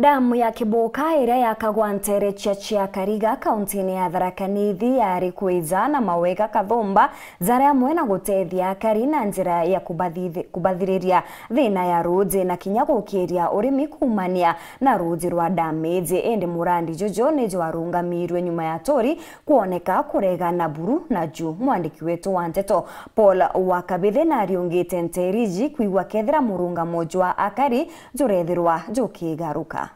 Damu ya Kiboka iria yakagwa nterecha cia Kariga kaunti-ini ya Tharaka Nithi yari kwiza na mawega kathomba zari amwe na gutethia akari na njira ya kubathiriria thina ya roads na kinya gukiria urimi kumania na roads rwa damage ende Murandi Jojo nijo arungamirwe nyuma ya tori kuoneka kurega na buru na juu. Mwandiki wetu wa Nteto Paul Wakabithe na ariungite nteriji kuigwa kethira murunga mojwa akari jurethirwa jukigaruka.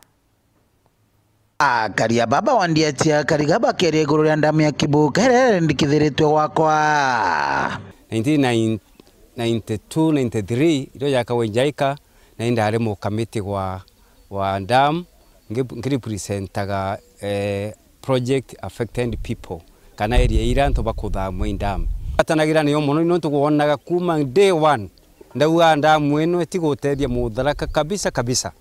Akaria baba wandiatia Kariga bakerie iguru ria damu ya Kiboka iria ndikithiritwe gwakwa 1992-93 iro yakawe njaika na indare mu committee wa dam ngirepresentaga project affected people kana area ira nto bakuthamwa indam atanagira niyo muno no tuguonaga kuma day one ndauga ndamu eno etigutethia mutharaka kabisa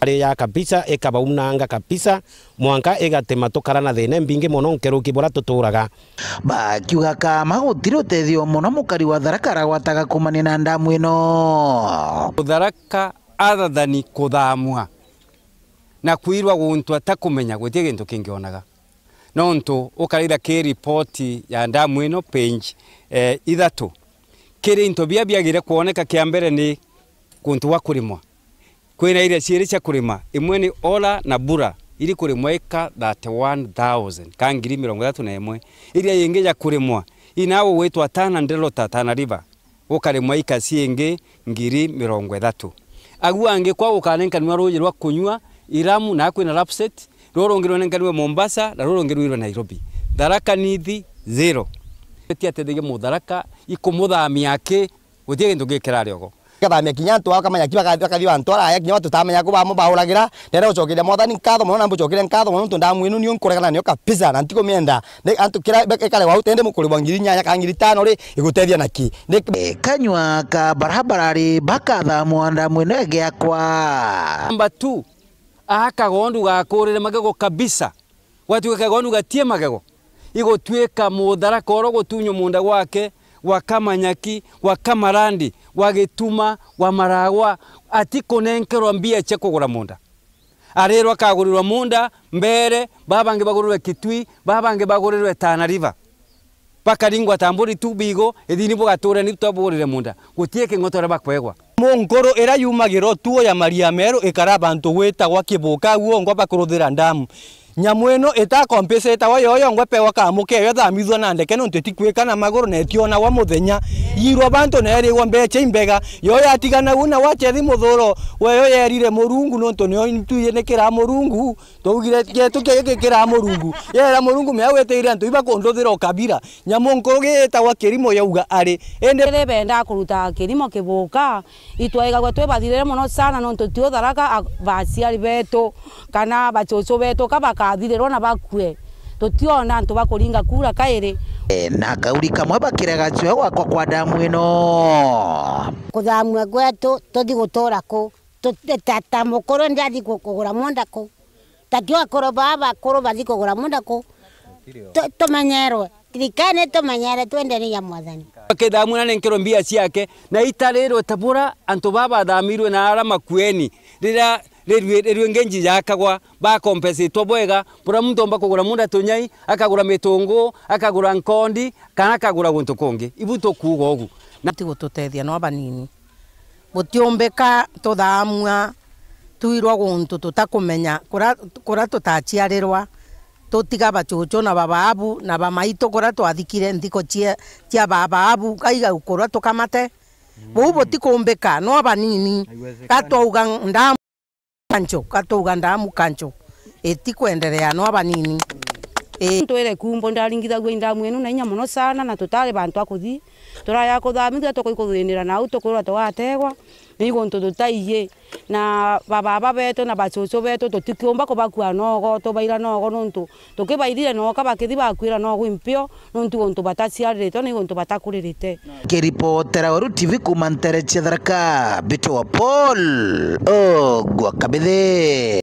ya kabisa ekabaunanga kabisa mwanka egatema tokara na thene mbinge mono nkeruki bora tuturaga bakiuga kama gutiri utethio muno mukari wa Tharaka aragwataga kumania na damu ino Tharaka other than kuthamwa na kwirwa guntu atakumenya gwetie gintu kingionaga nontu ukarira ke report ya damu ino page ithatu kiri into biagire kuoneka kia mbere ni kuntu wa kurimwa kwina ile ciiri cia kurima imwe ni Ola na Bura iri kurimwa eka 31,000 kangiri 31 iria yingi ya kurimwa inawo wetwa Tana Ndelota Tana River ukarimwa ika ciingi ngiri 30 aguange kwa ukanenkanwa roje rwa kunywa Iramu na kwina Lapset rorongirwe nenkanwe Mombasa na rorongirwe Nairobi. Tharaka Nithi 0 tiatethige mutharaka ikumuthamia ke gutie gintu gikira riogo kathamia kinya ntu akamanya kibagathiwa ntwara ya kinya tutamenya ko bamubahuragira ndere ucokeria mothani nkatho muno nambu cokeria nkatho muno ndamu inu niyo nkuregana niyo kapisa na ntiko mienda antu kira ekale wa utende mukuri wa ngiri nyanya ka ngiri 5 ri igutethia naki kanywa ka barabarari bakathamwa damu ino egiakwa namba 2 akagondu gakurire magego kabisa watu kagondu gatie magego igotweka mutharaka oro gutunyo munda gwake wakamanyaki wakamarandi wagituma wa maragwa atikonenkerwa mbia che kugura munda arero akagurirwa munda mbere babange bagurirwe Kitui babange bagurirwe Tana River bakaringwa tamburi tubigo ethini bugature ni twaburire munda gutieke ngotora bakwegwa mungoro era yumagiro tuo ya Maria Mero ikara bantu gwita gwa Kiboka guo ngwa bakuruthira ndamu nyamweno eta compensate wa yoyo ngwa pewa ka muke yo thamithwa na ndeke no ntikwika na maguru na etiona wa muthenya yirwa bantu na eri gwa mbeche imbega yoyo atigana una wachethi muthuro weyo yerire murungu no ntonyo intuye nekira murungu tugire getu kekira murungu yera murungu meawetire ntu iba kondothira kabira nyamonko geta wa kirimo yauga ari ende benda kuruta kirimo Kiboka itwaiga gwa twebathire muno sana no ntutio Tharaka baciari beto kana bachocho beto kathirerwo na bakue tutiona antu bakuringa kura kairi na kauri kamwe bakirega cyo gwakwa kwa damu ino kuthamwa gwetu tuthi gutora ku tata mukoro ndathi kugura munda ku takio akoro baba koro bathi kugura munda ku tumenyerwe thirikari tumenyere twendere ya mwathani damu na nenkero mbia ciake na itarero tabura antu baba thamirwe na arama kueni rira rerwe ngenji yakagwa ba compensate bwega pura muntu omba kugura munda tunyai akagura mitungu akagura nkondi kana akagura guntu kongi ibuto kugo ogu nati gututethia no abanini mutiombeka tuthamwa tuirwa guntu tutakumenya kura tutachiarirwa tutiga bachocho na bababu na bamaito kura twathikire ndiko cia bababu kaiga ukura tukamate bubo tikumbeka no abanini katwauga ndamu kancho katouga ndamu kancho etikwenderea no abanini twere kumbo ndaringithagwa indamu eno na inya muno sana na tutare bantu akuthi turaya kuthamithia tukoikuthinira na utukurwa twategwa nigo tutaiye na baba beto na bachocho beto tutikiomba ko bakua nogo tubaira nogo nontu tukibairire no kabakithi bakwira nogo impio nontu gontu bataciarire nigo gontu batakuririte kiripotera Waru TV kumantere Tharaka Bito wa Paul Wakabithe.